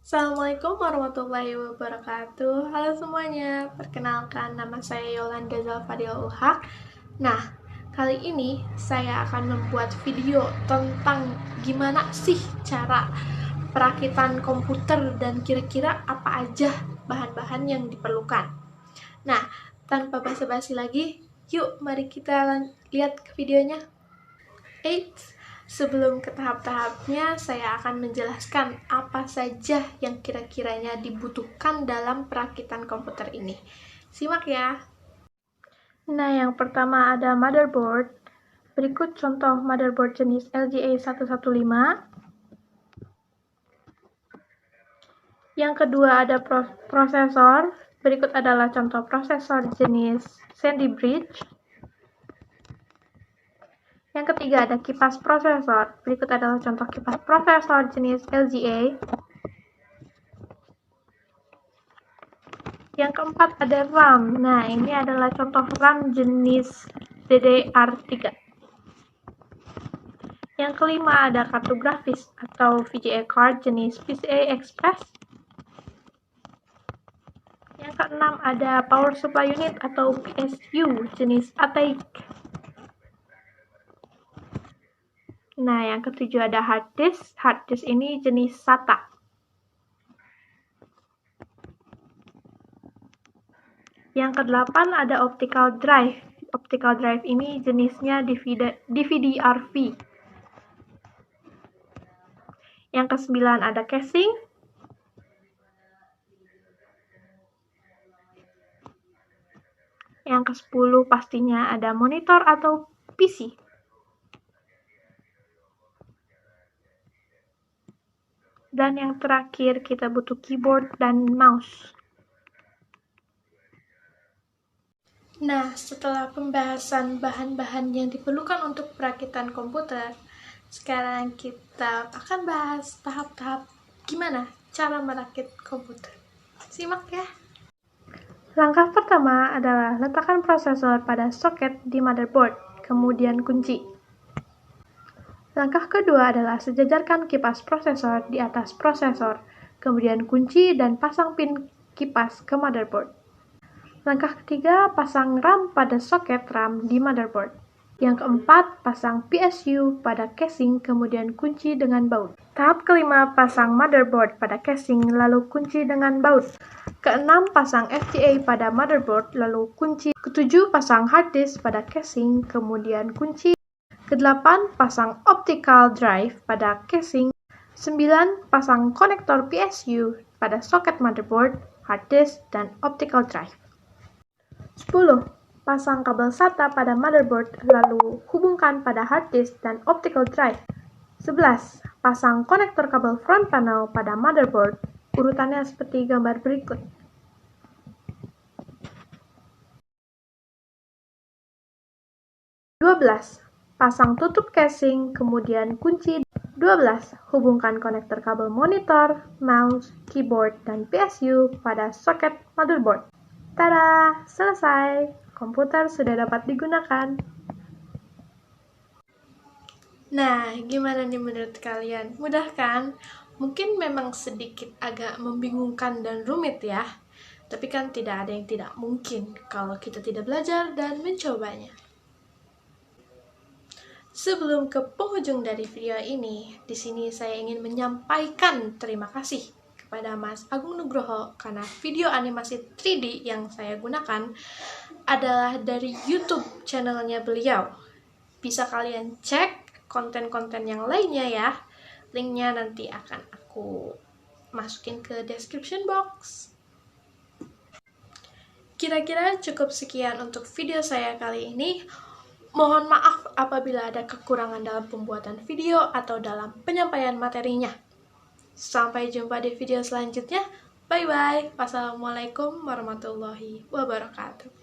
Assalamualaikum warahmatullahi wabarakatuh. Halo semuanya, perkenalkan nama saya Yolanda Zalfadila Ulhaq. Nah, kali ini saya akan membuat video tentang gimana sih cara perakitan komputer dan kira-kira apa aja bahan-bahan yang diperlukan. Nah, tanpa basa-basi lagi, yuk mari kita lihat ke videonya. Sebelum ke tahap-tahapnya, saya akan menjelaskan apa saja yang kira-kiranya dibutuhkan dalam perakitan komputer ini. Simak ya. Nah, yang pertama ada motherboard. Berikut contoh motherboard jenis LGA 115. Yang kedua ada prosesor. Berikut adalah contoh prosesor jenis Sandy Bridge. Yang ketiga ada kipas prosesor. Berikut adalah contoh kipas prosesor jenis LGA. Yang keempat ada RAM. Nah, ini adalah contoh RAM jenis DDR3. Yang kelima ada kartu grafis atau VGA card jenis PCI Express. Yang keenam ada power supply unit atau PSU jenis ATEIC. Nah, yang ketujuh ada hard disk. Hard disk ini jenis SATA. Yang kedelapan ada optical drive. Optical drive ini jenisnya DVD-RV. Yang kesembilan ada casing. Yang ke-10 pastinya ada monitor atau PC. Dan yang terakhir kita butuh keyboard dan mouse. Nah, setelah pembahasan bahan-bahan yang diperlukan untuk perakitan komputer, sekarang kita akan bahas tahap-tahap gimana cara merakit komputer. Simak ya. Langkah pertama adalah letakkan prosesor pada soket di motherboard, kemudian kunci. Langkah kedua adalah sejajarkan kipas prosesor di atas prosesor, kemudian kunci dan pasang pin kipas ke motherboard. Langkah ketiga, pasang RAM pada soket RAM di motherboard. Yang keempat, pasang PSU pada casing, kemudian kunci dengan baut. Tahap kelima, pasang motherboard pada casing, lalu kunci dengan baut. Keenam, pasang FGA pada motherboard, lalu kunci. Ketujuh, pasang hard disk pada casing, kemudian kunci. Kedelapan, pasang optical drive pada casing. 9, pasang konektor PSU pada soket motherboard, hard disk, dan optical drive. 10. Pasang kabel SATA pada motherboard, lalu hubungkan pada hard disk dan optical drive. 11. Pasang konektor kabel front panel pada motherboard. Urutannya seperti gambar berikut. 12. Pasang tutup casing, kemudian kunci. 12. Hubungkan konektor kabel monitor, mouse, keyboard, dan PSU pada soket motherboard. Tada! Selesai! Komputer sudah dapat digunakan. Nah, gimana nih menurut kalian? Mudah kan? Mungkin memang sedikit agak membingungkan dan rumit ya. Tapi kan tidak ada yang tidak mungkin kalau kita tidak belajar dan mencobanya. Sebelum ke penghujung dari video ini, di sini saya ingin menyampaikan terima kasih kepada Mas Agung Nugroho karena video animasi 3D yang saya gunakan adalah dari YouTube channelnya beliau. Bisa kalian cek konten-konten yang lainnya ya. Linknya nanti akan aku masukin ke description box. Kira-kira cukup sekian untuk video saya kali ini. Mohon maaf apabila ada kekurangan dalam pembuatan video atau dalam penyampaian materinya. Sampai jumpa di video selanjutnya. Bye-bye. Wassalamualaikum warahmatullahi wabarakatuh.